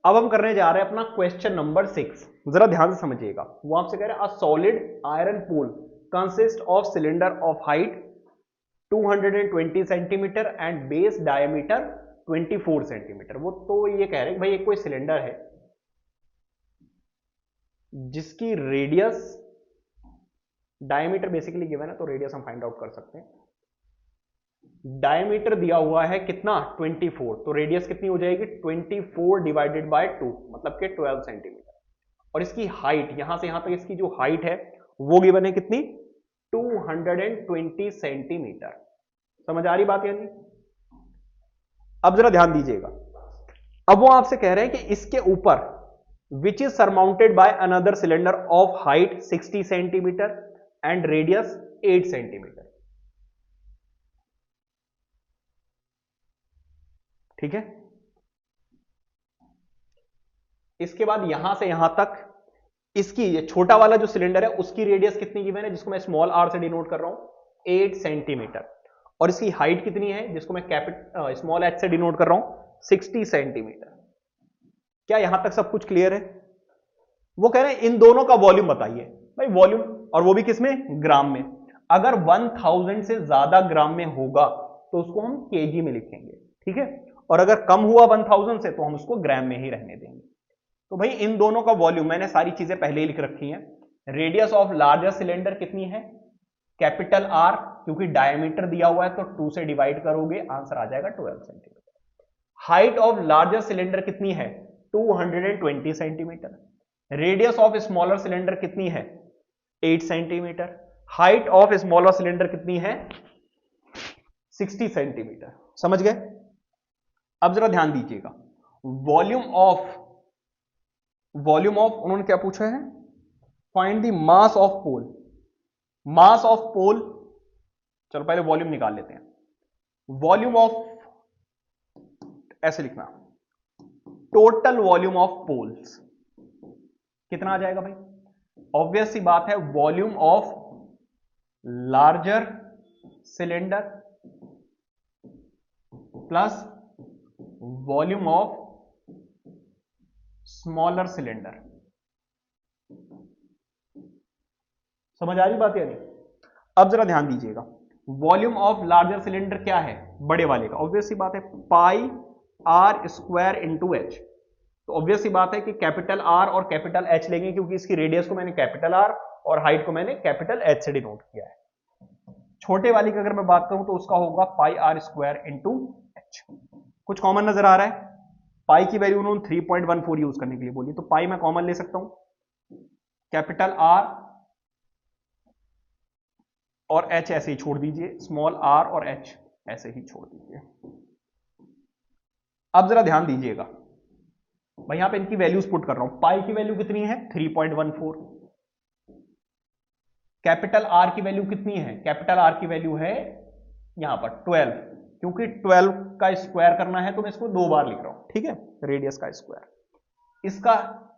अब हम करने जा रहे हैं अपना क्वेश्चन नंबर 6। जरा ध्यान से समझिएगा। वो आपसे कह रहे हैं a solid iron pole consist of cylinder of height 220 centimetre and base diameter 24 centimetre. वो तो ये कह रहे हैं कि भाई एक कोई सिलेंडर है जिसकी रेडियस, डायमीटर बेसिकली गिवन है तो रेडियस हम फाइंड आउट कर सकते हैं। डायमीटर दिया हुआ है कितना 24, तो रेडियस कितनी हो जाएगी 24 डिवाइडेड बाय 2 मतलब कि 12 सेंटीमीटर। और इसकी हाइट यहां से यहां तक इसकी जो हाइट है वो गिवन है कितनी 220 सेंटीमीटर। समझ आ रही बात यानी। अब जरा ध्यान दीजिएगा। अब वो आपसे कह रहे हैं कि इसके ऊपर which is surmounted by another cylinder of height 60 centimetre and radius 8 centimetre. ठीक है। इसके बाद यहां से यहां तक इसकी ये छोटा वाला जो सिलेंडर है उसकी रेडियस कितनी गिवन है, जिसको मैं स्मॉल आर से डिनोट कर रहा हूं 8 सेंटीमीटर। और इसकी हाइट कितनी है जिसको मैं स्मॉल एच से डिनोट कर रहा हूं 60 सेंटीमीटर। क्या यहां तक सब कुछ क्लियर है? वो कह रहे हैं इन दोनों का वॉल्यूम बताइए। भाई वॉल्यूम, और वो भी किसमें, ग्राम में। अगर 1000 से ज्यादा ग्राम में होगा तो उसको हम केजी में लिखेंगे, ठीक है। और अगर कम हुआ 1000 से तो हम उसको ग्राम में ही रहने देंगे। तो भाई इन दोनों का वॉल्यूम मैंने सारी चीजें पहले ही लिख रखी हैं। रेडियस ऑफ लार्जर सिलेंडर कितनी है, कैपिटल आर, क्योंकि डायमीटर दिया हुआ है तो 2 से डिवाइड करोगे आंसर आ जाएगा 12 centimetre. Height of larger cylinder कितनी है 220 centimetre. Radius of smaller cylinder कितनी है 8 centimetre. Height of smaller cylinder कितनी है 60 सेंटीमीटर। समझ गए। अब जरा ध्यान दीजिएगा। वॉल्यूम ऑफ उन्होंने क्या पूछा है, find the mass of pole. Mass of pole, चलो पहले वॉल्यूम निकाल लेते हैं। वॉल्यूम ऑफ, ऐसे लिखना, टोटल वॉल्यूम ऑफ पोल्स कितना आ जाएगा भाई। ऑब्वियस सी बात है volume of larger cylinder plus volume of smaller cylinder. समझ आ रही बात यानी। अब जरा ध्यान दीजिएगा। वॉल्यूम ऑफ लार्जर सिलेंडर क्या है, बड़े वाले का, ऑब्वियस सी बात है पाई आर स्क्वायर इंटू एच। तो ऑब्वियस सी बात है कि कैपिटल आर और कैपिटल एच लेंगे, क्योंकि इसकी रेडियस को मैंने कैपिटल आर और हाइट को मैंने कैपिटल एच से डिनोट किया है। छोटे वाली की अगर मैं बात करूं तो उसका होगा पाई आर स्क्वायर इंटू एच। कुछ कॉमन नजर आ रहा है। पाई की वैल्यू उन्होंने 3.14 यूज करने के लिए बोली, तो पाई मैं कॉमन ले सकता हूं, कैपिटल आर और एच ऐसे ही छोड़ दीजिए, स्मॉल आर और एच ऐसे ही छोड़ दीजिए। अब जरा ध्यान दीजिएगा, मैं यहां पे इनकी वैल्यूज पुट कर रहा हूं। पाई की वैल्यू कितनी है 3.14, कैपिटल आर की वैल्यू कितनी है, कैपिटल आर की वैल्यू है यहां पर 12, क्योंकि 12 का स्क्वायर करना है तो मैं इसको 2 बार लिख रहा हूं, ठीक है, रेडियस का स्क्वायर।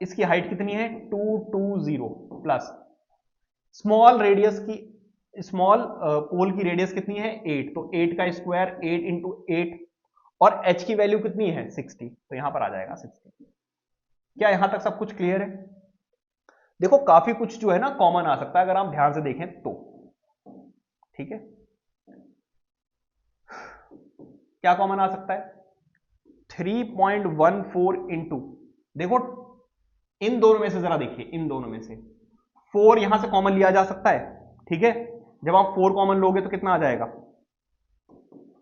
इसकी हाइट कितनी है 220 प्लस स्मॉल रेडियस की, स्मॉल पोल की रेडियस कितनी है 8, तो 8 का स्क्वायर 8 इंटू 8, और h की वैल्यू कितनी है 60, तो यहां पर आ जाएगा 60। क्या यहां तक सब कुछ क्लियर है? देखो काफी कुछ जो है ना कॉमन आ सकता है अगर आप ध्यान से देखें तो, ठीक है। क्या कॉमन आ सकता है 3.14 इंटू, देखो इन दोनों में से जरा देखिए, इन दोनों में से 4 यहां से कॉमन लिया जा सकता है, ठीक है। जब आप 4 कॉमन लोगे तो कितना आ जाएगा,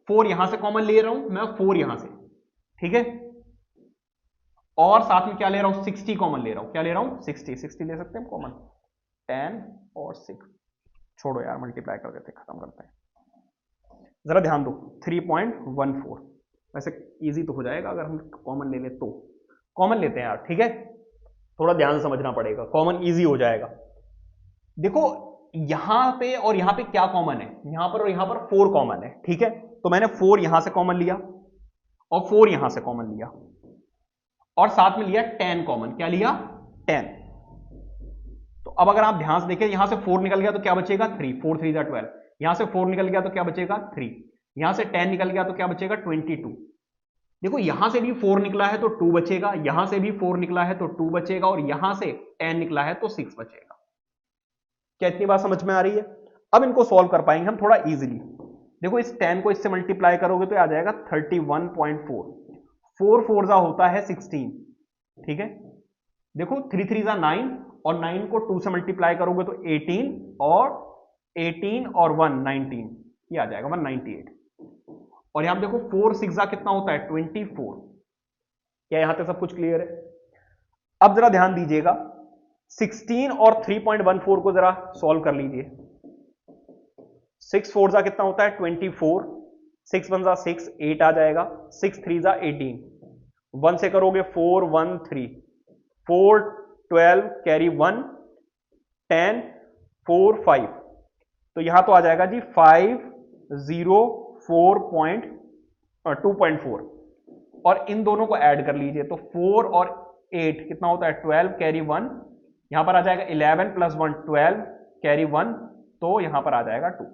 4 यहां से कॉमन ले रहा हूं मैं, 4 यहां से, ठीक है। और साथ में क्या ले रहा हूं 60 कॉमन ले रहा हूं, क्या ले रहा हूं 60 ले सकते हैं कॉमन, 10 और 6, छोड़ो यार मल्टीप्लाई कर देते, खत्म करते हैं। जरा ध्यान दो 3.14, वैसे इजी तो हो जाएगा अगर हम कॉमन ले ले तो, कॉमन लेते हैं यार, ठीक है। थोड़ा ध्यान से समझना पड़ेगा, कॉमन इजी हो जाएगा। देखो यहां पे और यहां पे क्या कॉमन है, यहां पर और यहां पर 4 कॉमन है, ठीक है। तो मैंने 4 यहां से कॉमन लिया और 4 यहां से कॉमन लिया और साथ में लिया 10 कॉमन, क्या लिया 10। तो अब अगर आप ध्यान से देखें यहां से 4 निकल गया तो क्या बचेगा 3, 4 3 12, यहां से 4 निकल गया तो क्या बचेगा 3, यहां से 10 निकल गया तो क्या बचेगा 22, देखो यहां से भी 4 निकला है तो 2 बचेगा, यहां से भी 4 निकला है तो 2 बचेगा, और यहां से 10 निकला है तो 6 बचेगा। क्या इतनी बात समझ में आ रही है? अब इनको सॉल्व कर पाएंगे हम थोड़ा इजीली। देखो इस 10 को इससे मल्टीप्लाई करोगे तो आ जाएगा 31.4। 4 4 जा होता है 16, ठीक है। देखो 3 3 जा 9, और 9 को 2 से मल्टीप्लाई करोगे तो 18, और 18 और 1 19, ये आ जाएगा 198। और यहां देखो 4 6 जा कितना होता है 24। क्या यहां तक सब कुछ क्लियर है? अब जरा ध्यान दीजिएगा, 16 और 3.14 को जरा सॉल्व कर लीजिए। 6 4 जा कितना होता है 24, 6 1 जा 6 8 आ जाएगा, 6 3 जा 18, 1 से करोगे 4 1 3, 4 12 कैरी 1 10 4 5, तो यहां तो आ जाएगा जी 504.2.4, और इन दोनों को ऐड कर लीजिए तो 4 और 8 कितना होता है 12 कैरी 1, यहां पर आ जाएगा 11 + 1 12 कैरी 1, तो यहां पर आ जाएगा 2।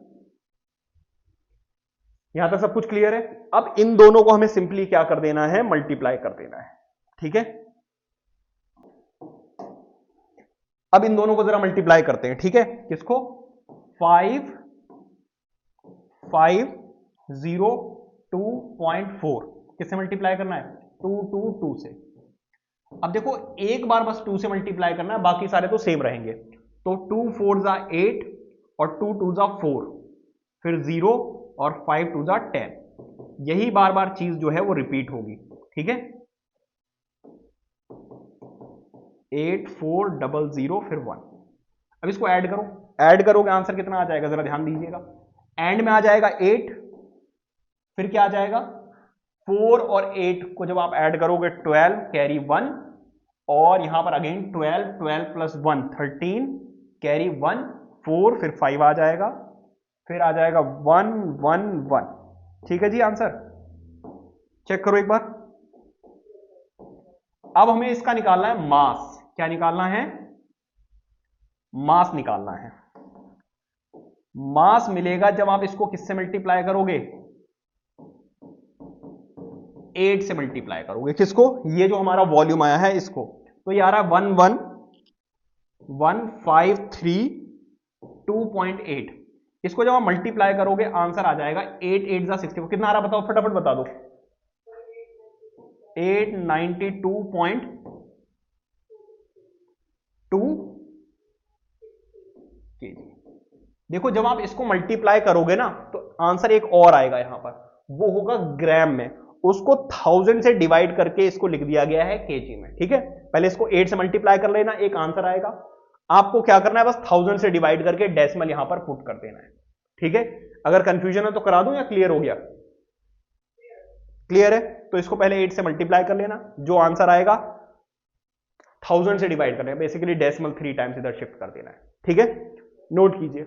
यहां तक सब कुछ क्लियर है? अब इन दोनों को हमें सिंपली क्या कर देना है, मल्टीप्लाई कर देना है, ठीक है। अब इन दोनों को जरा मल्टीप्लाई करते हैं, ठीक है। किसको? 5,502.4 किससे मल्टीप्लाई करना है 2 2 2 से। अब देखो एक बार बस 2 से मल्टीप्लाई करना है, बाकी सारे तो सेम रहेंगे। तो 2 4 जा 8, और 2 2 जा 4, फिर 0, और 5 2 जा 10। यही बार बार चीज जो है वो रिपीट होगी, ठीक है। 8400 फिर 1। अब इसको ऐड करो, ऐड करोगे आंसर कितना आ जाएगा जरा ध्यान दीजिएगा। एंड में आ जाएगा 8, फिर क्या आ जाएगा 4 और 8 को जब आप ऐड करोगे 12 कैरी 1, और यहां पर अगेन 12 12 + 1 13 कैरी 1 4, फिर 5 आ जाएगा, फिर आ जाएगा 1 1 1। ठीक है जी, आंसर चेक करो एक बार। अब हमें इसका निकालना है मास। क्या निकालना है? मास निकालना है। मास मिलेगा जब आप इसको किससे मल्टीप्लाई करोगे 8 से मल्टीप्लाई करोगे। किसको? ये जो हमारा वॉल्यूम आया है इसको। तो ये आ रहा है 111,532.8। इसको जब आप मल्टीप्लाई करोगे आंसर आ जाएगा 8 8 जा 64। कितना आ रहा बताओ, फटाफट बता दो। 892.2 kg। देखो जब आप इसको मल्टीप्लाई करोगे ना तो आंसर एक और आएगा यहां पर, वो होगा ग्राम में। उसको 1000 से डिवाइड करके इसको लिख दिया गया है केजी में, ठीक है। पहले इसको 8 से मल्टीप्लाई कर लेना, एक आंसर आएगा। आपको क्या करना है, बस 1000 से डिवाइड करके डेसिमल यहां पर पुट कर देना है, ठीक है। अगर कंफ्यूजन है तो करा दूं या क्लियर हो गया? क्लियर है? तो इसको पहले 8 से मल्टीप्लाई कर लेना, जो आंसर आएगा 1000 से डिवाइड करना है, बेसिकली डेसिमल 3 टाइम्स इधर शिफ्ट कर देना है, ठीक है। नोट कीजिए।